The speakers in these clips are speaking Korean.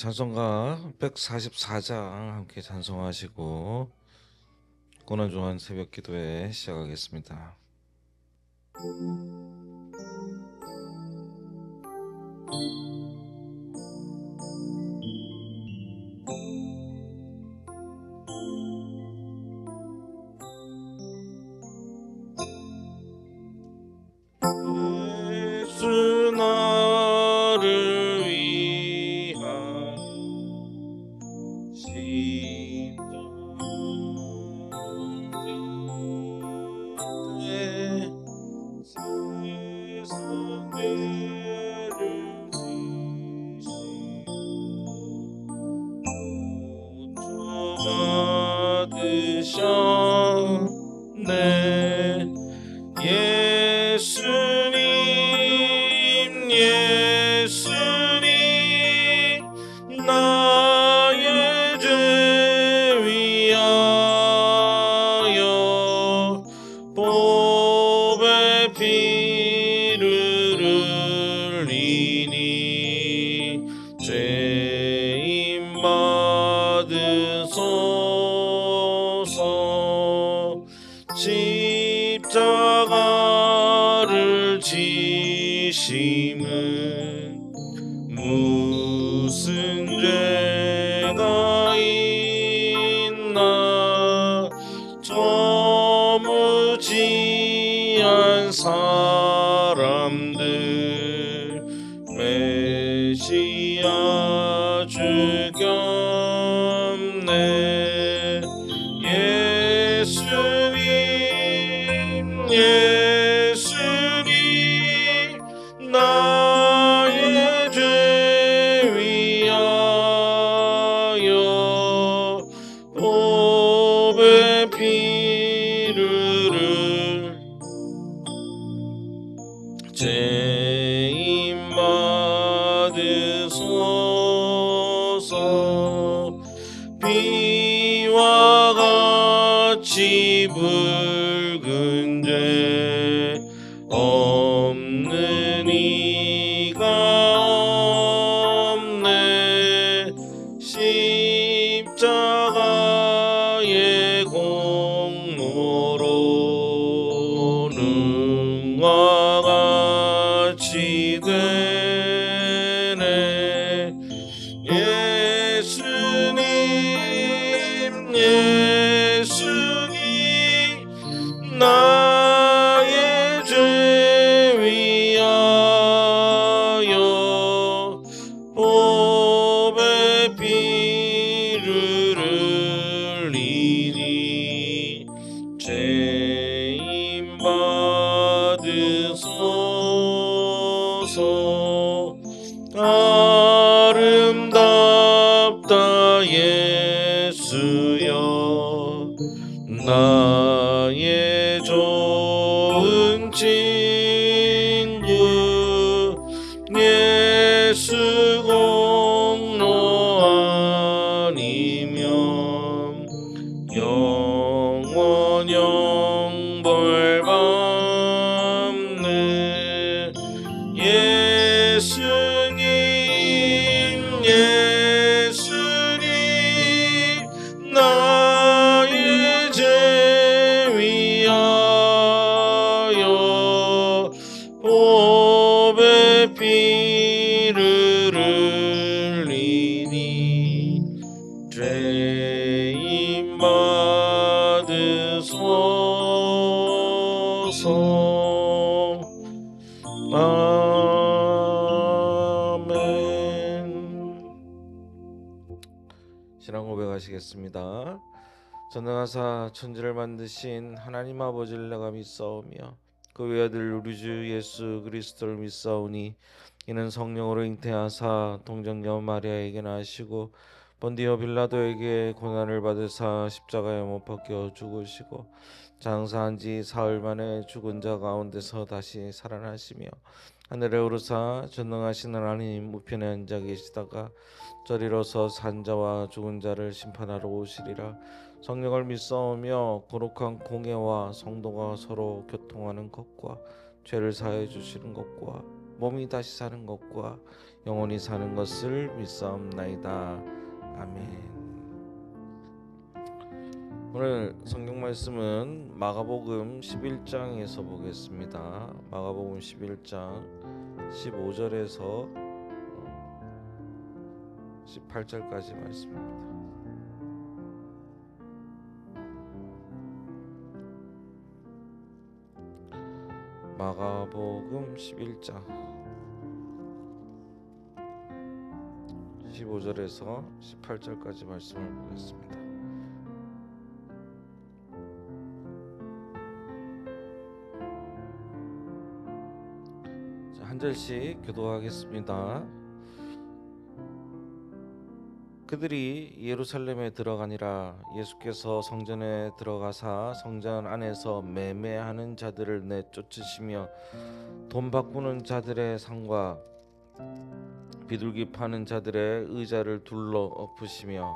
찬송가 144장 함께 찬송하시고 고난주한 새벽기도회 시작하겠습니다. 예수 나를 위하여 십자가에 세상 죄를 지시고 고쳐받으셨네. 예수님 나의 죄 위하여 보배 피를 흘리니 죄인 받으소서. 십자가를 지심은 무슨 죄가 있나. 저 무지한 사람들 메시아 죽였네. 예수님 나의 죄 위하여 보배 피를 죄인 받으소서. 비와 같이 붉은 죄 없는 이가 없네. 십자가의 공로로 능와 같이 되네. 예수님 나의 죄 위하여 보배 피를 흘리니 죄인 받으소서. 아름답다 예수여 나의 좋은 친구. 예수 공로 아니면 영원 영벌 받네. 예수님 나의 죄 위하여 보배 피를 흘리니 죄인 받으소서. 신앙 고백하시겠습니다. 전능하사 천지를 만드신 하나님 아버지를 내가 믿사오며 그 외아들 우리 주 예수 그리스도를 믿사오니 이는 성령으로 잉태하사 동정녀 마리아에게 나시고 본디오 빌라도에게 고난을 받으사 십자가에 못 박혀 죽으시고 장사한 지 사흘 만에 죽은 자 가운데서 다시 살아나시며 하늘에 오르사 전능하신 하나님 우편에 앉아 계시다가 저리로서 산자와 죽은 자를 심판하러 오시리라. 성령을 믿사오며 거룩한 공예와 성도가 서로 교통하는 것과 죄를 사해 주시는 것과 몸이 다시 사는 것과 영원히 사는 것을 믿사옵나이다. 아멘. 오늘 성경 말씀은 마가복음 11장에서 보겠습니다. 마가복음 11장 15절에서 18절까지 말씀입니다. 마가복음 11장 15절에서 18절까지 말씀을 보겠습니다. 한 절씩 교도하겠습니다. 그들이 예루살렘에 들어가니라. 예수께서 성전에 들어가사 성전 안에서 매매하는 자들을 내쫓으시며 돈 바꾸는 자들의 상과 비둘기 파는 자들의 의자를 둘러 엎으시며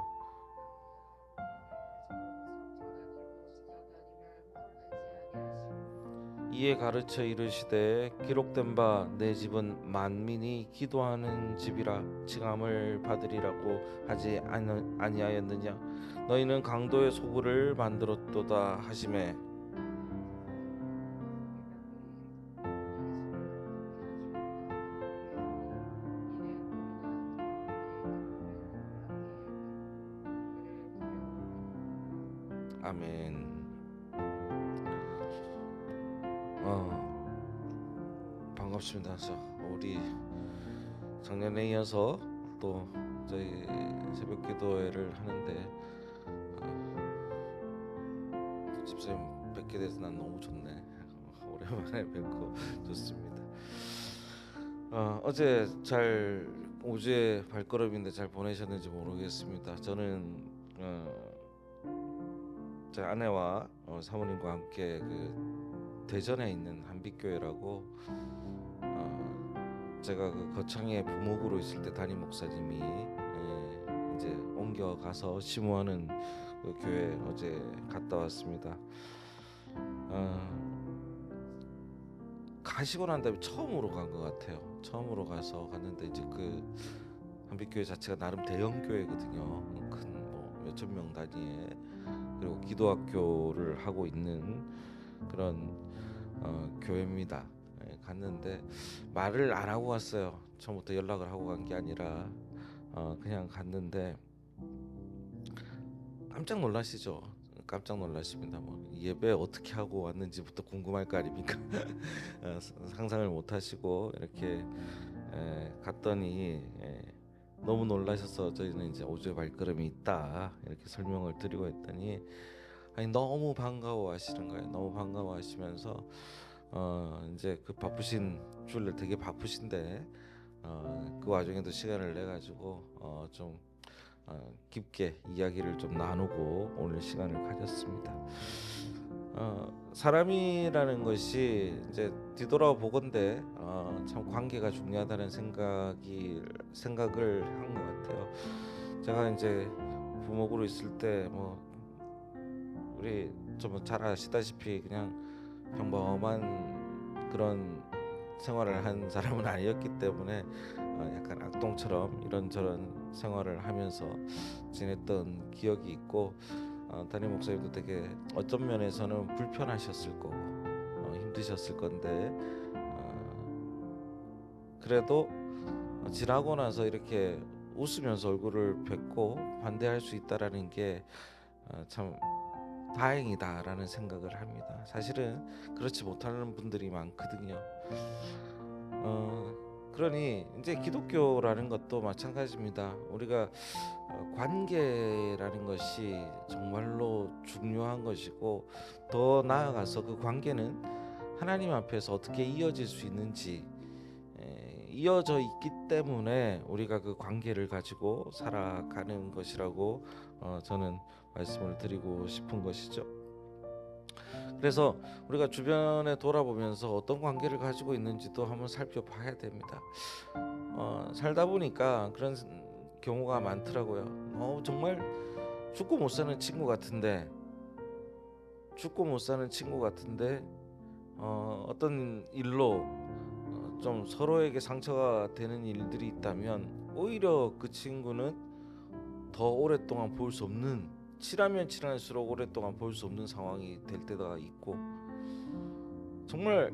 이에 가르쳐 이르시되 기록된 바 내 집은 만민이 기도하는 집이라 칭함을 받으리라고 하지 아니하였느냐. 너희는 강도의 소굴을 만들었도다 하시매 아멘. 반갑습니다. 우리 작년에 이어서 또 저희 새벽 기도회를 하는데 집사님 뵙게 돼서 난 너무 좋네. 오랜만에 뵙고 좋습니다. 어제 잘 오주의 발걸음인데 잘 보내셨는지 모르겠습니다. 저는 제 아내와 사모님과 함께 그 대전에 있는 한빛교회라고 제가 그 거창에 부목으로 있을 때 담임 목사님이 이제 옮겨가서 심호하는 그 교회 어제 갔다 왔습니다. 가시고 난 다음에 처음으로 간 것 같아요. 처음으로 가서 갔는데 이제 그 한빛교회 자체가 나름 대형 교회거든요. 큰 뭐 몇천 명 단위의, 그리고 기도학교를 하고 있는 그런 교회입니다. 갔는데 말을 안 하고 갔어요. 처음부터 연락을 하고 간 게 아니라 그냥 갔는데 깜짝 놀라시죠? 깜짝 놀라십니다. 뭐 예배 어떻게 하고 왔는지부터 궁금할 거 아닙니까? 상상을 못 하시고 이렇게 갔더니 너무 놀라셔서 저희는 이제 오주의 발걸음이 있다 이렇게 설명을 드리고 했더니 너무 반가워하시는 거예요. 너무 반가워하시면서 이제 그 바쁘신 주일날 되게 바쁘신데 그 와중에도 시간을 내 가지고 좀 깊게 이야기를 좀 나누고 오늘 시간을 가졌습니다. 사람이라는 것이 이제 뒤돌아보건대 참 관계가 중요하다는 생각을 한 것 같아요. 제가 이제 부목으로 있을 때 뭐 우리 좀 잘 아시다시피 그냥 평범한 그런 생활을 한 사람은 아니었기 때문에 약간 악동처럼 이런저런 생활을 하면서 지냈던 기억이 있고 담임 목사님도 되게 어떤 면에서는 불편하셨을 거고 힘드셨을 건데 그래도 지나고 나서 이렇게 웃으면서 얼굴을 뵙고 반대할 수 있다라는 게 참 다행이다라는 생각을 합니다. 사실은 그렇지 못하는 분들이 많거든요. 그러니 이제 기독교라는 것도 마찬가지입니다. 우리가 관계라는 것이 정말로 중요한 것이고, 더 나아가서 그 관계는 하나님 앞에서 어떻게 이어질 수 있는지, 이어져 있기 때문에 우리가 그 관계를 가지고 살아가는 것이라고 저는 말씀을 드리고 싶은 것이죠. 그래서 우리가 주변에 돌아보면서 어떤 관계를 가지고 있는지도 한번 살펴봐야 됩니다. 살다 보니까 그런 경우가 많더라고요. 정말 죽고 못 사는 친구 같은데 어떤 일로 좀 서로에게 상처가 되는 일들이 있다면 오히려 그 친구는 더 오랫동안 볼 수 없는, 친하면 친할수록 오랫동안 볼 수 없는 상황이 될 때가 있고, 정말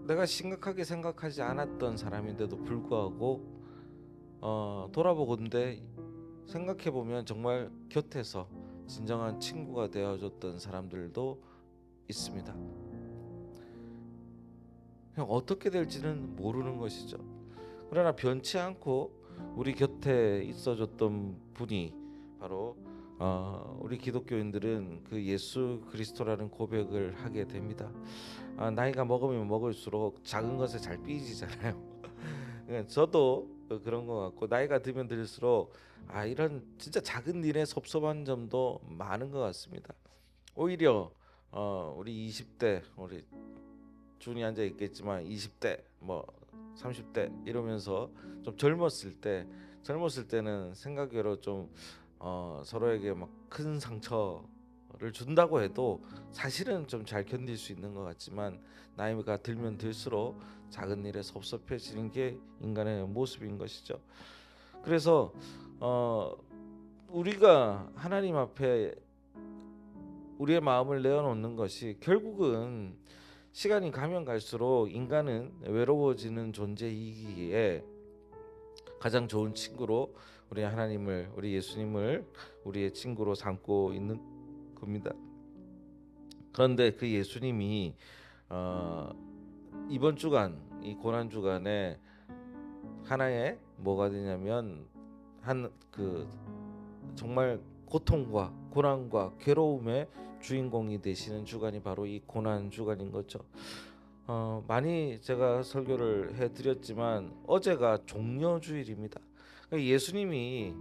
내가 심각하게 생각하지 않았던 사람인데도 불구하고 돌아보건대 생각해보면 정말 곁에서 진정한 친구가 되어줬던 사람들도 있습니다. 그냥 어떻게 될지는 모르는 것이죠. 그러나 변치 않고 우리 곁에 있어줬던 분이 바로 우리 기독교인들은 그 예수 그리스도라는 고백을 하게 됩니다. 나이가 먹으면 먹을수록 작은 것에 잘 삐지잖아요. 저도 그런 것 같고, 나이가 들면 들수록 이런 진짜 작은 일에 섭섭한 점도 많은 것 같습니다. 오히려 우리 20대, 우리 준이 앉아 있겠지만 20대 뭐 30대 이러면서 좀 젊었을 때는 생각외로 좀 서로에게 막 큰 상처를 준다고 해도 사실은 좀 잘 견딜 수 있는 것 같지만, 나이가 들면 들수록 작은 일에 섭섭해지는 게 인간의 모습인 것이죠. 그래서 우리가 하나님 앞에 우리의 마음을 내어놓는 것이 결국은 시간이 가면 갈수록 인간은 외로워지는 존재이기에 가장 좋은 친구로 우리 하나님을, 우리 예수님을 우리의 친구로 삼고 있는 겁니다. 그런데 그 예수님이 이번 주간, 이 고난 주간에 하나의 뭐가 되냐면 정말 고통과 고난과 괴로움의 주인공이 되시는 주간이 바로 이 고난 주간인 거죠. 많이 제가 설교를 해드렸지만 어제가 종려주일입니다. 예수님이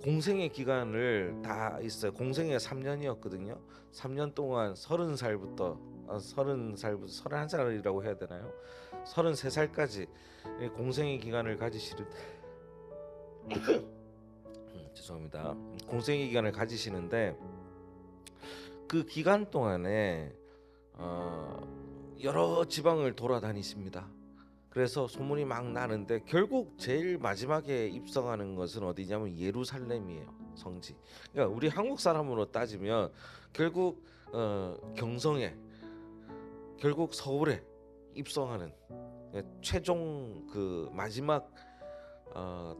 공생의 기간을 다 있어요. 공생의 3년이었거든요. 3년 동안 30살부터 31살이라고 해야 되나요? 33살까지 공생의 기간을 가지시는 죄송합니다. 공생의 기간을 가지시는데, 그 기간 동안에 여러 지방을 돌아다니십니다. 그래서 소문이 막 나는데 결국 제일 마지막에 입성하는 것은 어디냐면 예루살렘이에요. 성지. 그러니까 우리 한국 사람으로 따지면 결국 경성에, 결국 서울에 입성하는 최종 그 마지막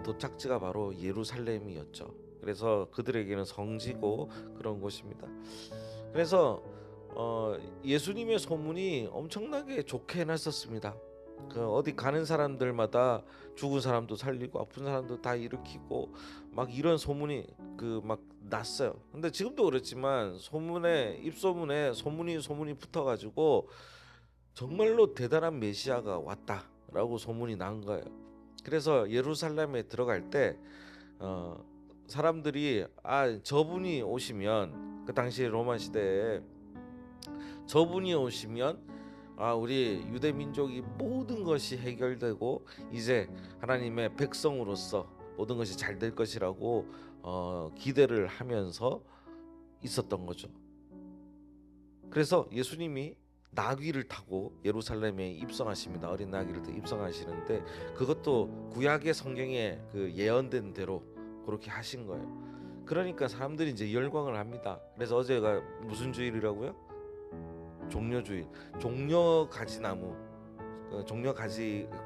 도착지가 바로 예루살렘이었죠. 그래서 그들에게는 성지고 그런 곳입니다. 그래서 예수님의 소문이 엄청나게 좋게 났었습니다. 어디 가는 사람들마다 죽은 사람도 살리고 아픈 사람도 다 일으키고 막 이런 소문이 막 났어요. 근데 지금도 그렇지만 입소문에 소문이 붙어가지고 정말로 대단한 메시아가 왔다라고 소문이 난 거예요. 그래서 예루살렘에 들어갈 때 사람들이 저분이 오시면, 그 당시 로마 시대에 저분이 오시면 우리 유대 민족이 모든 것이 해결되고 이제 하나님의 백성으로서 모든 것이 잘 될 것이라고 기대를 하면서 있었던 거죠. 그래서 예수님이 나귀를 타고 예루살렘에 입성하십니다. 어린 나귀를 타고 입성하시는데, 그것도 구약의 성경에 그 예언된 대로 그렇게 하신 거예요. 그러니까 사람들이 이제 열광을 합니다. 그래서 어제가 무슨 주일이라고요? 종려주일.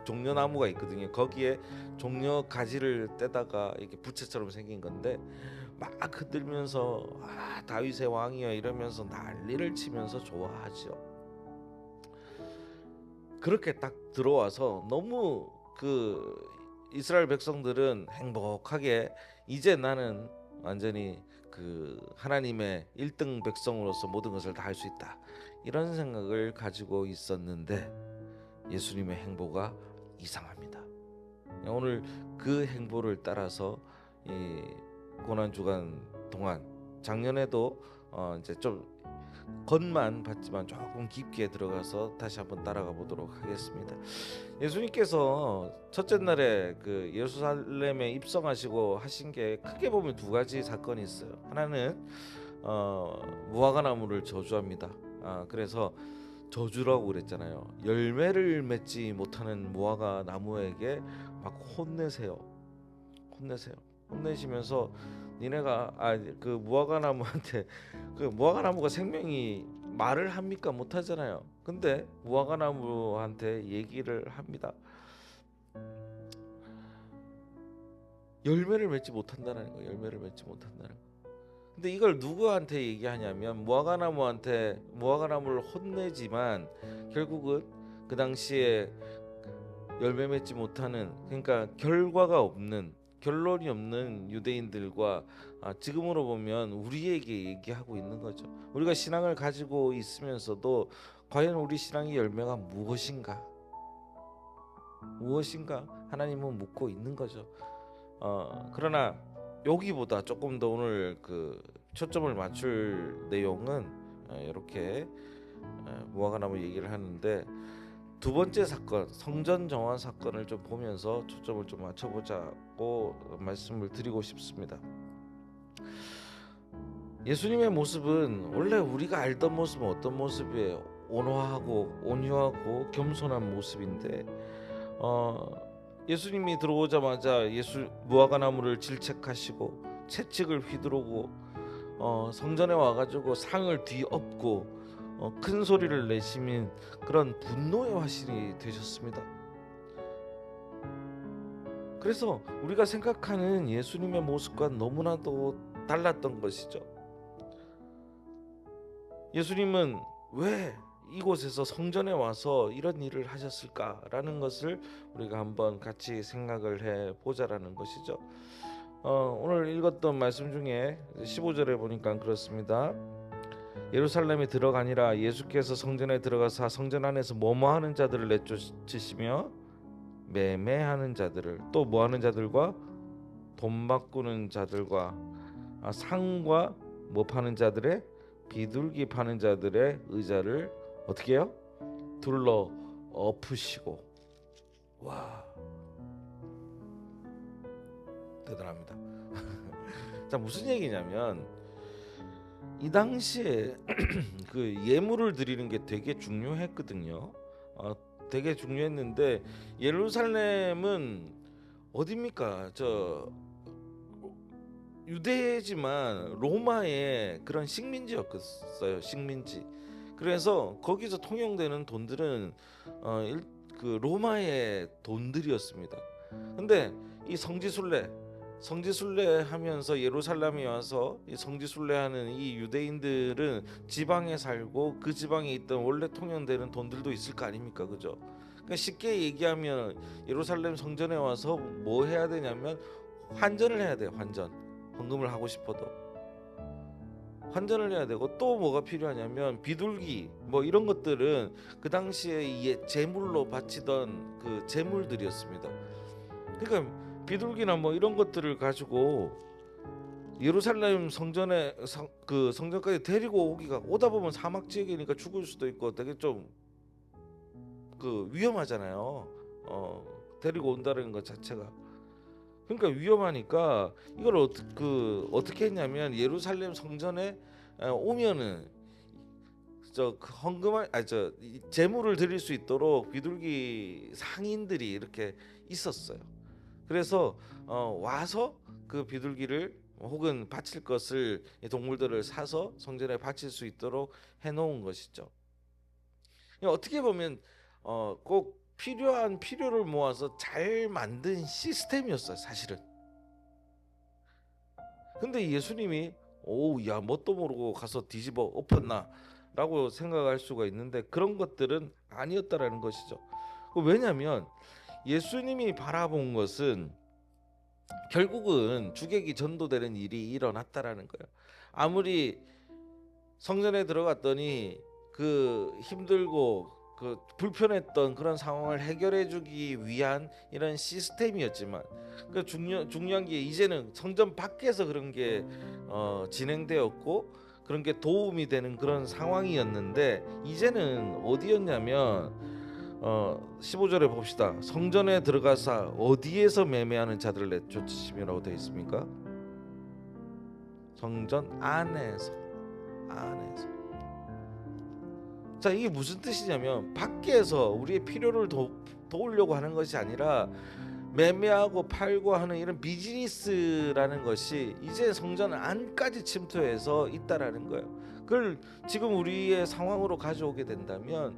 종려나무가 있거든요. 거기에 종려가지를 떼다가 이렇게 부채처럼 생긴 건데, 막 흔들면서 다윗의 왕이여 이러면서 난리를 치면서 좋아하죠. 그렇게 딱 들어와서 너무 이스라엘 백성들은 행복하게, 이제 나는 완전히 하나님의 1등 백성으로서 모든 것을 다 할 수 있다, 이런 생각을 가지고 있었는데 예수님의 행보가 이상합니다. 오늘 그 행보를 따라서 이 고난 주간 동안, 작년에도 이제 좀 겉만 봤지만 조금 깊게 들어가서 다시 한번 따라가 보도록 하겠습니다. 예수님께서 첫째 날에 예루살렘에 입성하시고 하신 게 크게 보면 두 가지 사건이 있어요. 하나는 무화과 나무를 저주합니다. 그래서 저주라고 그랬잖아요. 열매를 맺지 못하는 무화과 나무에게 막 혼내세요. 혼내시면서 니네가 그 무화과 나무한테 그 무화과 나무가 생명이 말을 합니까? 못 하잖아요. 근데 무화과 나무한테 얘기를 합니다. 열매를 맺지 못한다는 거예요. 열매를 맺지 못한다는 거. 근데 이걸 누구한테 얘기하냐면 무화과나무를 혼내지만 결국은 그 당시에 열매 맺지 못하는, 그러니까 결과가 없는, 결론이 없는 유대인들과 지금으로 보면 우리에게 얘기하고 있는 거죠. 우리가 신앙을 가지고 있으면서도 과연 우리 신앙의 열매가 무엇인가 하나님은 묻고 있는 거죠. 그러나 여기보다 조금 더 오늘 그 초점을 맞출 내용은 이렇게 무화과나무 얘기를 하는데, 두 번째 사건, 성전 정화 사건을 좀 보면서 초점을 좀 맞춰보자고 말씀을 드리고 싶습니다. 예수님의 모습은 원래 우리가 알던 모습은 어떤 모습이에요? 온화하고 온유하고 겸손한 모습인데, 예수님이 들어오자마자 무화과나무를 질책하시고 채찍을 휘두르고 성전에 와가지고 상을 뒤엎고 큰 소리를 내시민 그런 분노의 화신이 되셨습니다. 그래서 우리가 생각하는 예수님의 모습과 너무나도 달랐던 것이죠. 예수님은 왜 이곳에서 성전에 와서 이런 일을 하셨을까라는 것을 우리가 한번 같이 생각을 해보자라는 것이죠. 오늘 읽었던 말씀 중에 15절에 보니까 그렇습니다. 예루살렘에 들어가니라. 예수께서 성전에 들어가사 성전 안에서 뭐뭐하는 자들을 내쫓으시며 매매하는 자들을, 또 뭐하는 자들과 돈 바꾸는 자들과 상과 뭐 파는 자들의, 비둘기 파는 자들의 의자를 어떻게 해요? 둘러 엎으시고. 와, 대단합니다. 자, 무슨 얘기냐면 이 당시에 그 예물을 드리는 게 되게 중요했거든요. 되게 중요했는데 예루살렘은 어디입니까? 유대지만 로마의 그런 식민지였어요. 식민지. 그래서 거기서 통용되는 돈들은 그 로마의 돈들이었습니다. 근데 이 성지순례 하면서 예루살렘에 와서 이 성지순례하는 이 유대인들은 지방에 살고 그 지방에 있던 원래 통용되는 돈들도 있을 거 아닙니까? 그죠? 그러니까 쉽게 얘기하면 예루살렘 성전에 와서 뭐 해야 되냐면 환전을 해야 돼요. 헌금을 하고 싶어도 환전을 해야 되고, 또 뭐가 필요하냐면 비둘기 뭐 이런 것들은 그 당시에 제물로 바치던 그 제물들이었습니다. 그러니까 비둘기나 뭐 이런 것들을 가지고 예루살렘 그 성전까지 데리고 오다 보면 사막 지역이니까 죽을 수도 있고 되게 좀 그 위험하잖아요. 데리고 온다는 것 자체가. 그러니까 위험하니까 이걸 어떻게 했냐면 예루살렘 성전에 오면은 제물을 드릴 수 있도록 비둘기 상인들이 이렇게 있었어요. 그래서 와서 그 비둘기를 혹은 바칠 것을, 동물들을 사서 성전에 바칠 수 있도록 해놓은 것이죠. 어떻게 보면 꼭 필요한 필요를 모아서 잘 만든 시스템이었어요, 사실은. 근데 예수님이 야, 뭣도 모르고 가서 뒤집어 엎었나 라고 생각할 수가 있는데, 그런 것들은 아니었다라는 것이죠. 왜냐하면 예수님이 바라본 것은 결국은 주객이 전도되는 일이 일어났다라는 거예요. 아무리 성전에 들어갔더니 그 힘들고 그 불편했던 그런 상황을 해결해 주기 위한 이런 시스템이었지만, 그 중요한 게 이제는 성전 밖에서 그런 게 진행되었고 그런 게 도움이 되는 그런 상황이었는데, 이제는 어디였냐면 15절에 봅시다. 성전에 들어가사 어디에서 매매하는 자들을 내쫓으시며라고 되어 있습니까? 성전 안에서. 자, 이게 무슨 뜻이냐면 밖에서 우리의 필요를 도우려고 하는 것이 아니라 매매하고 팔고 하는 이런 비즈니스라는 것이 이제 성전 안까지 침투해서 있다라는 거예요. 그걸 지금 우리의 상황으로 가져오게 된다면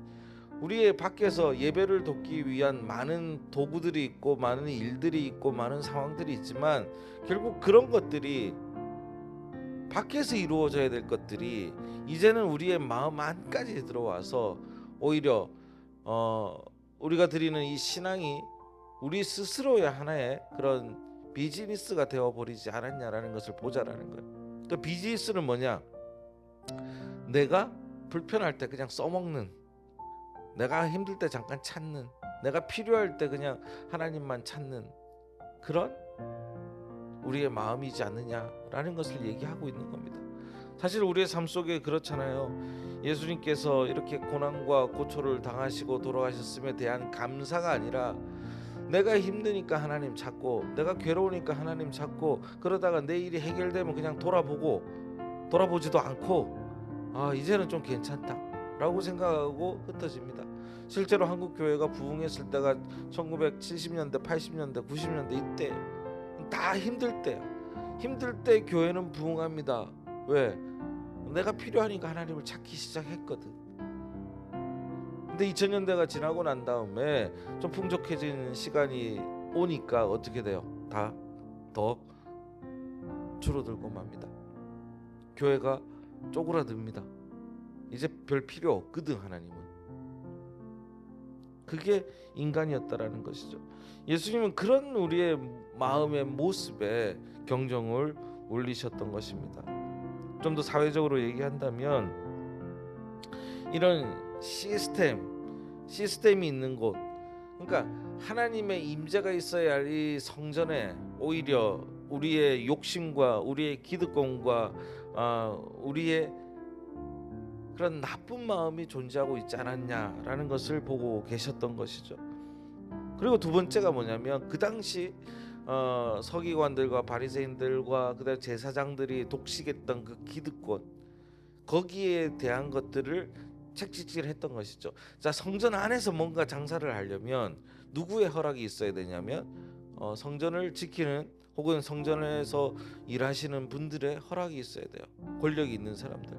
우리의 밖에서 예배를 돕기 위한 많은 도구들이 있고 많은 일들이 있고 많은 상황들이 있지만 결국 그런 것들이 밖에서 이루어져야 될 것들이 이제는 우리의 마음 안까지 들어와서 오히려 우리가 드리는 이 신앙이 우리 스스로의 하나의 그런 비즈니스가 되어버리지 않았냐라는 것을 보자라는 거예요. 그 비즈니스는 뭐냐? 내가 불편할 때 그냥 써먹는, 내가 힘들 때 잠깐 찾는, 내가 필요할 때 그냥 하나님만 찾는 그런 우리의 마음이지 않느냐라는 것을 얘기하고 있는 겁니다. 사실 우리의 삶 속에 그렇잖아요. 예수님께서 이렇게 고난과 고초를 당하시고 돌아가셨음에 대한 감사가 아니라 내가 힘드니까 하나님 찾고, 내가 괴로우니까 하나님 찾고, 그러다가 내 일이 해결되면 그냥 돌아보지도 않고 이제는 좀 괜찮다 라고 생각하고 흩어집니다. 실제로 한국 교회가 부흥했을 때가 1970년대, 80년대, 90년대 이때 다 힘들 때 교회는 부흥합니다. 왜? 내가 필요하니까 하나님을 찾기 시작했거든. 근데 2000년대가 지나고 난 다음에 좀 풍족해지는 시간이 오니까 어떻게 돼요? 다 더 줄어들고 맙니다. 교회가 쪼그라듭니다. 이제 별 필요 없거든 하나님은. 그게 인간이었다라는 것이죠. 예수님은 그런 우리의 마음의 모습에 경종을 울리셨던 것입니다. 좀 더 사회적으로 얘기한다면 이런 시스템이 있는 곳, 그러니까 하나님의 임재가 있어야 할 이 성전에 오히려 우리의 욕심과 우리의 기득권과 우리의 그런 나쁜 마음이 존재하고 있지 않았냐라는 것을 보고 계셨던 것이죠. 그리고 두 번째가 뭐냐면 그 당시 서기관들과 바리새인들과 그다음 제사장들이 독식했던 그 기득권, 거기에 대한 것들을 책찍질했던 것이죠. 자, 성전 안에서 뭔가 장사를 하려면 누구의 허락이 있어야 되냐면 성전을 지키는 혹은 성전에서 일하시는 분들의 허락이 있어야 돼요. 권력이 있는 사람들,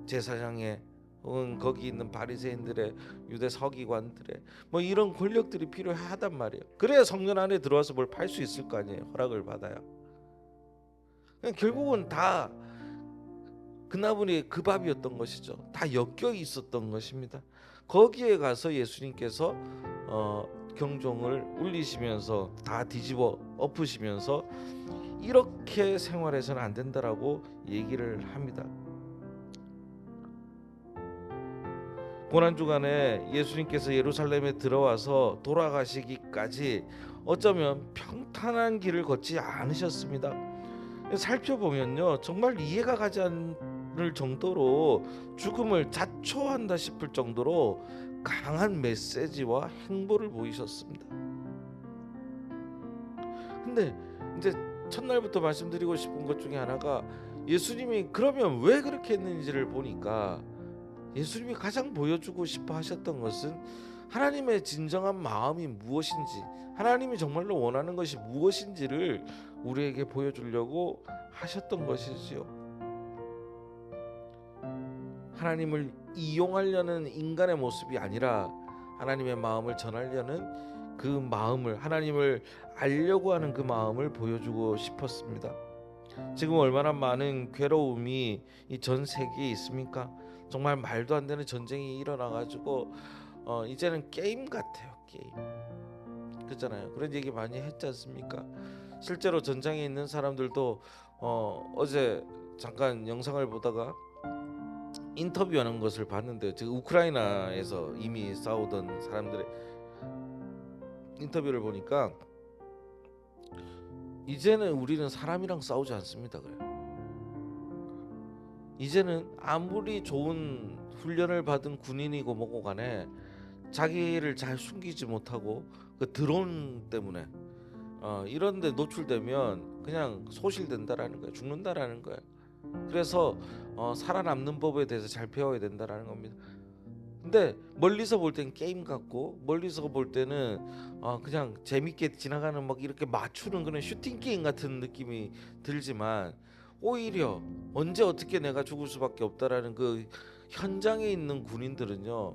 제사장의 혹은 거기 있는 바리새인들의, 유대 서기관들의 뭐 이런 권력들이 필요하단 말이에요. 그래야 성전 안에 들어와서 뭘 팔 수 있을 거 아니에요. 허락을 받아야. 결국은 다 그나분이 그 밥이었던 것이죠. 다 엮여 있었던 것입니다. 거기에 가서 예수님께서 경종을 울리시면서 다 뒤집어 엎으시면서 이렇게 생활해서는 안 된다라고 얘기를 합니다. 고난주간에 예수님께서 예루살렘에 들어와서 돌아가시기까지 어쩌면 평탄한 길을 걷지 않으셨습니다. 살펴보면요, 정말 이해가 가지 않을 정도로 죽음을 자초한다 싶을 정도로 강한 메시지와 행보를 보이셨습니다. 근데 이제 첫날부터 말씀드리고 싶은 것 중에 하나가, 예수님이 그러면 왜 그렇게 했는지를 보니까 예수님이 가장 보여주고 싶어 하셨던 것은 하나님의 진정한 마음이 무엇인지, 하나님이 정말로 원하는 것이 무엇인지를 우리에게 보여주려고 하셨던 것이지요. 하나님을 이용하려는 인간의 모습이 아니라 하나님의 마음을 전하려는 그 마음을, 하나님을 알려고 하는 그 마음을 보여주고 싶었습니다. 지금 얼마나 많은 괴로움이 이 전 세계에 있습니까? 정말 말도 안 되는 전쟁이 일어나가지고 이제는 게임 같아요. 게임. 그렇잖아요. 그런 얘기 많이 했지 않습니까? 실제로 전장에 있는 사람들도 어제 잠깐 영상을 보다가 인터뷰하는 것을 봤는데, 지금 우크라이나에서 이미 싸우던 사람들의 인터뷰를 보니까 이제는 우리는 사람이랑 싸우지 않습니다. 그래요. 이제는 아무리 좋은 훈련을 받은 군인이고 뭐고 간에 자기를 잘 숨기지 못하고 그 드론 때문에 이런 데 노출되면 그냥 소실된다라는 거예요. 죽는다라는 거예요. 그래서 살아남는 법에 대해서 잘 배워야 된다라는 겁니다. 근데 멀리서 볼 때는 게임 같고, 멀리서 볼 때는 그냥 재밌게 지나가는 막 이렇게 맞추는 그런 슈팅 게임 같은 느낌이 들지만, 오히려 언제 어떻게 내가 죽을 수밖에 없다라는 그 현장에 있는 군인들은요,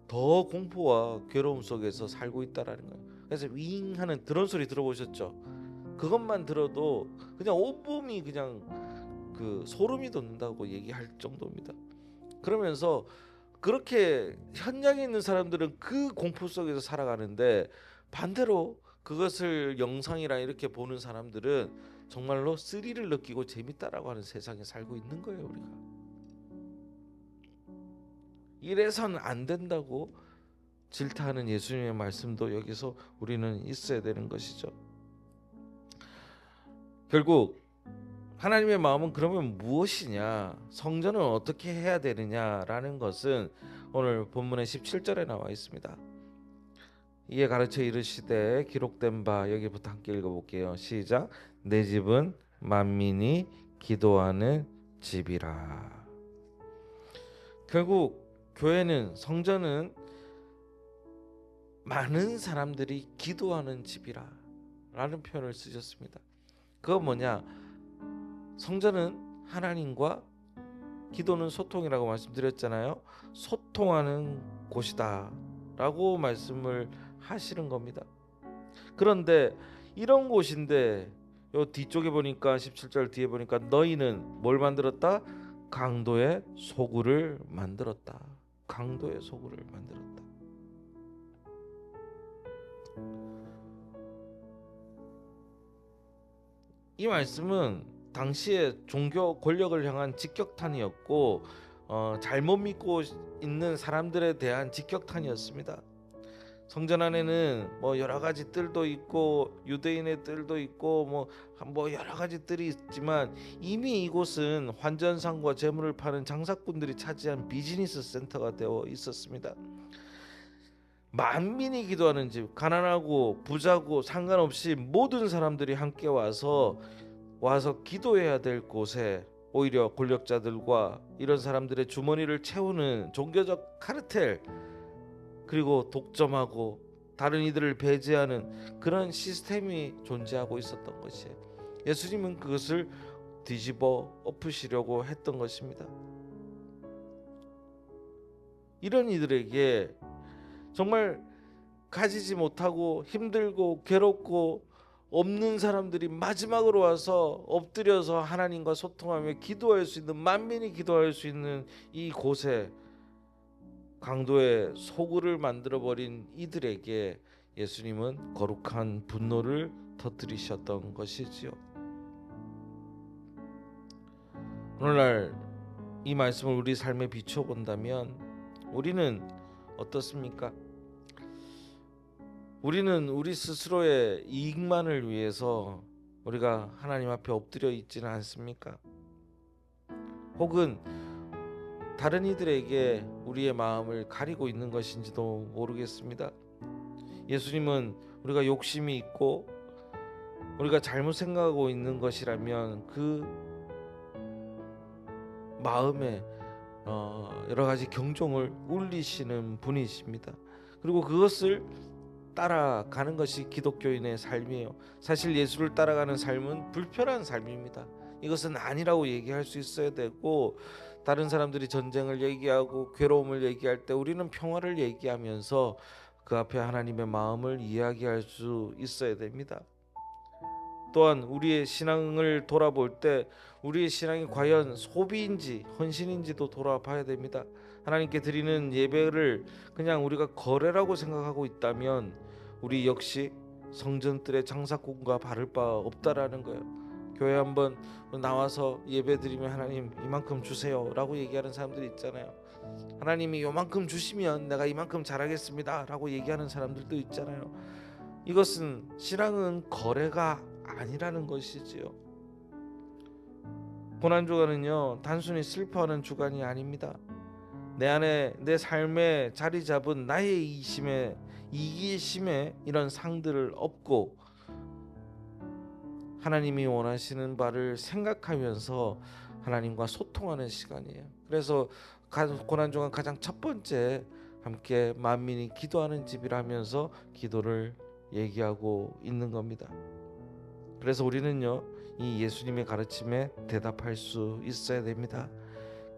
더 공포와 괴로움 속에서 살고 있다라는 거예요. 그래서 윙 하는 드론 소리 들어보셨죠? 그것만 들어도 그냥 온몸이 그냥 그 소름이 돋는다고 얘기할 정도입니다. 그러면서 그렇게 현장에 있는 사람들은 그 공포 속에서 살아가는데, 반대로 그것을 영상이랑 이렇게 보는 사람들은 정말로 스릴을 느끼고 재밌다라고 하는 세상에 살고 있는 거예요. 우리가 이래선 안 된다고 질타하는 예수님의 말씀도 여기서 우리는 있어야 되는 것이죠. 결국 하나님의 마음은 그러면 무엇이냐, 성전은 어떻게 해야 되느냐라는 것은 오늘 본문의 17절에 나와 있습니다. 이에 가르쳐 이르시되 기록된 바, 여기부터 함께 읽어볼게요. 시작. 내 집은 만민이 기도하는 집이라. 결국 교회는, 성전은 많은 사람들이 기도하는 집이라 라는 표현을 쓰셨습니다. 그건 뭐냐, 성전은 하나님과, 기도는 소통이라고 말씀드렸잖아요. 소통하는 곳이다 라고 말씀을 하시는 겁니다. 그런데 이런 곳인데 요 뒤쪽에 보니까 17절 뒤에 보니까 너희는 뭘 만들었다? 강도의 소굴을 만들었다. 강도의 소굴을 만들었다. 이 말씀은 당시에 종교 권력을 향한 직격탄이었고, 잘못 믿고 있는 사람들에 대한 직격탄이었습니다. 성전 안에는 뭐 여러 가지 뜰도 있고 유대인의 뜰도 있고 뭐 여러 가지 뜰이 있지만, 이미 이곳은 환전상과 재물을 파는 장사꾼들이 차지한 비즈니스 센터가 되어 있었습니다. 만민이 기도하는 집, 가난하고 부자고 상관없이 모든 사람들이 함께 와서 기도해야 될 곳에, 오히려 권력자들과 이런 사람들의 주머니를 채우는 종교적 카르텔, 그리고 독점하고 다른 이들을 배제하는 그런 시스템이 존재하고 있었던 것이에요. 예수님은 그것을 뒤집어 엎으시려고 했던 것입니다. 이런 이들에게 정말 가지지 못하고 힘들고 괴롭고 없는 사람들이 마지막으로 와서 엎드려서 하나님과 소통하며 기도할 수 있는, 만민이 기도할 수 있는 이 곳에 강도의 소굴을 만들어버린 이들에게 예수님은 거룩한 분노를 터뜨리셨던 것이지요. 오늘날 이 말씀을 우리 삶에 비추어 본다면 우리는 어떻습니까? 우리는 우리 스스로의 이익만을 위해서 우리가 하나님 앞에 엎드려 있지는 않습니까? 혹은 다른 이들에게 우리의 마음을 가리고 있는 것인지도 모르겠습니다. 예수님은 우리가 욕심이 있고 우리가 잘못 생각하고 있는 것이라면 그 마음에 여러 가지 경종을 울리시는 분이십니다. 그리고 그것을 따라가는 것이 기독교인의 삶이에요. 사실 예수를 따라가는 삶은 불편한 삶입니다. 이것은 아니라고 얘기할 수 있어야 되고, 다른 사람들이 전쟁을 얘기하고 괴로움을 얘기할 때 우리는 평화를 얘기하면서 그 앞에 하나님의 마음을 이야기할 수 있어야 됩니다. 또한 우리의 신앙을 돌아볼 때 우리의 신앙이 과연 소비인지 헌신인지도 돌아봐야 됩니다. 하나님께 드리는 예배를 그냥 우리가 거래라고 생각하고 있다면 우리 역시 성전뜰의 장사꾼과 다를 바 없다라는 거예요. 교회 한번 나와서 예배 드리면 하나님 이만큼 주세요 라고 얘기하는 사람들이 있잖아요. 하나님이 요만큼 주시면 내가 이만큼 잘하겠습니다 라고 얘기하는 사람들도 있잖아요. 이것은, 신앙은 거래가 아니라는 것이지요. 고난주간은요 단순히 슬퍼하는 주간이 아닙니다. 내 안에 내 삶에 자리 잡은 나의 이기심에 이런 상들을 업고 하나님이 원하시는 바를 생각하면서 하나님과 소통하는 시간이에요. 그래서 고난주간 가장 첫 번째 함께 만민이 기도하는 집이라면서 기도를 얘기하고 있는 겁니다. 그래서 우리는요, 이 예수님의 가르침에 대답할 수 있어야 됩니다.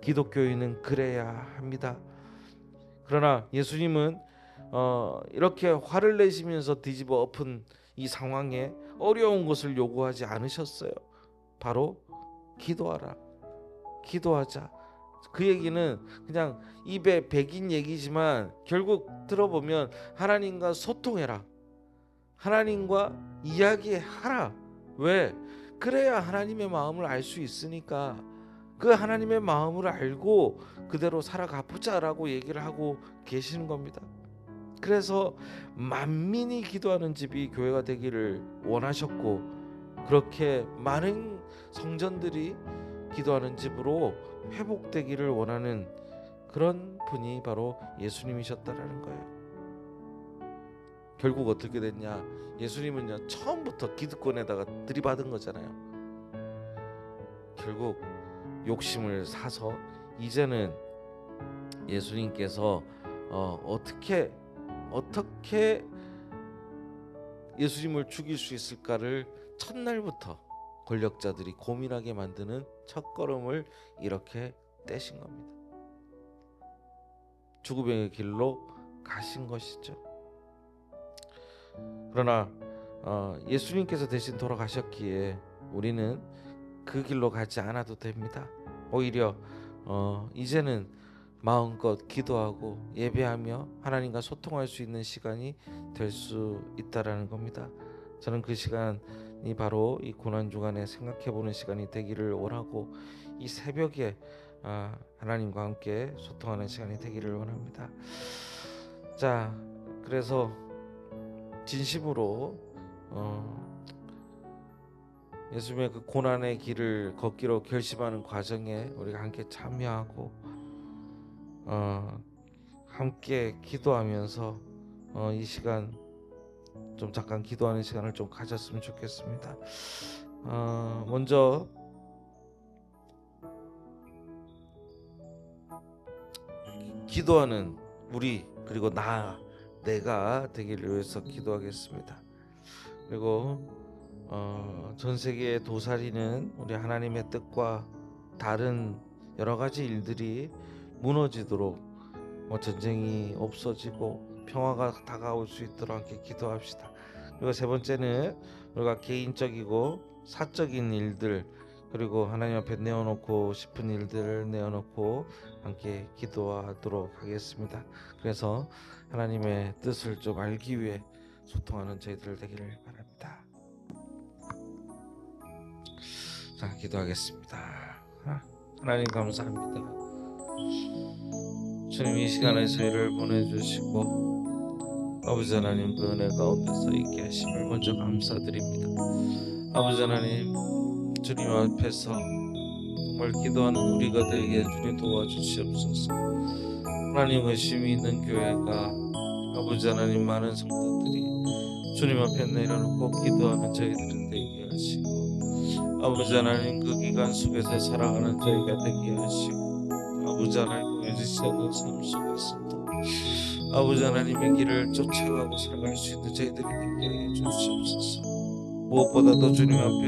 기독교인은 그래야 합니다. 그러나 예수님은 이렇게 화를 내시면서 뒤집어 엎은 이 상황에 어려운 것을 요구하지 않으셨어요. 바로 기도하라, 기도하자. 그 얘기는 그냥 입에 배긴 얘기지만 결국 들어보면 하나님과 소통해라, 하나님과 이야기하라. 왜? 그래야 하나님의 마음을 알 수 있으니까. 그 하나님의 마음을 알고 그대로 살아가 보자라고 얘기를 하고 계시는 겁니다. 그래서 만민이 기도하는 집이 교회가 되기를 원하셨고, 그렇게 많은 성전들이 기도하는 집으로 회복되기를 원하는 그런 분이 바로 예수님이셨다라는 거예요. 결국 어떻게 됐냐? 예수님은요, 처음부터 기득권에다가 들이받은 거잖아요. 결국 욕심을 사서 이제는 예수님께서 어떻게 예수님을 죽일 수 있을까를 첫날부터 권력자들이 고민하게 만드는 첫걸음을 이렇게 떼신 겁니다. 죽음의 길로 가신 것이죠. 그러나 예수님께서 대신 돌아가셨기에 우리는 그 길로 가지 않아도 됩니다. 오히려 이제는 마음껏 기도하고 예배하며 하나님과 소통할 수 있는 시간이 될 수 있다라는 겁니다. 저는 그 시간이 바로 이 고난주간에 생각해보는 시간이 되기를 원하고, 이 새벽에 하나님과 함께 소통하는 시간이 되기를 원합니다. 자, 그래서 진심으로 예수님의 그 고난의 길을 걷기로 결심하는 과정에 우리가 함께 참여하고 함께 기도하면서 이 시간 좀 잠깐 기도하는 시간을 좀 가졌으면 좋겠습니다. 먼저 기도하는 우리, 그리고 내가 되기를 위해서 기도하겠습니다. 그리고 전 세계의 도사리는 우리 하나님의 뜻과 다른 여러 가지 일들이 무너지도록 전쟁이 없어지고 평화가 다가올 수 있도록 함께 기도합시다. 그리고 세 번째는 우리가 개인적이고 사적인 일들, 그리고 하나님 앞에 내어놓고 싶은 일들을 내어놓고 함께 기도하도록 하겠습니다. 그래서 하나님의 뜻을 좀 알기 위해 소통하는 저희들 되기를 바랍니다. 자, 기도하겠습니다. 하나님 감사합니다. 주님, 이 시간에 저희를 보내주시고 아버지 하나님, 그 은혜 가운데서 있게 하심을 먼저 감사드립니다. 아버지 하나님, 주님 앞에서 정말 기도하는 우리가 되게 주님 도와주시옵소서. 하나님, 의심이 있는 교회가 아버지 하나님, 많은 성도들이 주님 앞에 내려놓고 기도하는 저희들은 되게 하시고, 아버지 하나님, 그 기간 속에서 살아가는 저희가 되게 하시고, 아버지 하나님, 보여주시지 않는 삶 속에서도 아버지 하나님의 길을 쫓아가고 살아갈 수 있는 저희들이 되게 해 주시옵소서. 무엇보다도 주님 앞에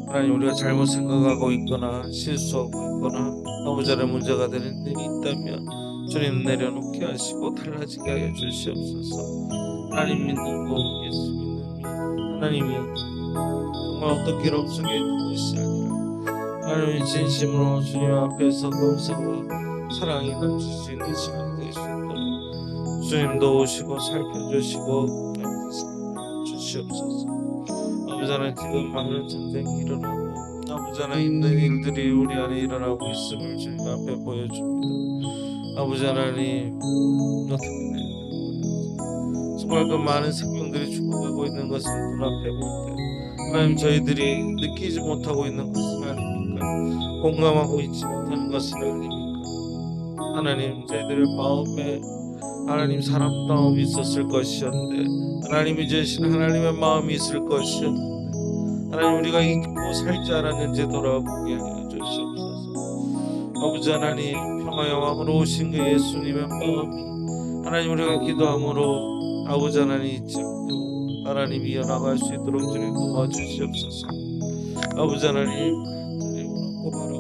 하나님, 우리가 잘못 생각하고 있거나 실수하고 있거나 아버지 하나님, 문제가 되는 일이 있다면 주님 내려놓게 하시고 달라지게 하여 주시옵소서. 하나님 믿는 것, 예수 믿는 믿, 하나님이 정말 어떤 괴로움 속에 있는 것이 아니라 하나님의 진심으로 주님 앞에서 감사와 사랑이 넘칠 수 있는 시간이 될 수 있도록 주님 도우시고 살펴주시고 주시옵소서. 아버지 하나님, 지금 많은 전쟁이 일어나고 아버지 하나님, 힘든 일들이 우리 안에 일어나고 있음을 주님 앞에 보여줍니다. 아버지 하나님, 어떻게 해야 되는 정말 그 많은 생명들이 죽어가고 있는 것을 눈앞에 볼 때 하나님, 저희들이 느끼지 못하고 있는 것은 아닙니까? 공감하고 있지 못하는 것은 아닙니까? 하나님, 저희들의 마음에 하나님 사람다움이 있었을 것이었는데, 하나님이 주신 하나님의 마음이 있을 것이었는데, 하나님, 우리가 잊고 살지 않았는지 돌아보게 하여 주시옵소서. 아버지 하나님, 평화의 왕으로 오신 그 예수님의 마음이 하나님, 우리가 기도함으로 아버지 하나님 잊지 않고 하나님 이어나갈 수 있도록 주님 도와주시옵소서. 아버지 하나님, 주님 원하고 바라고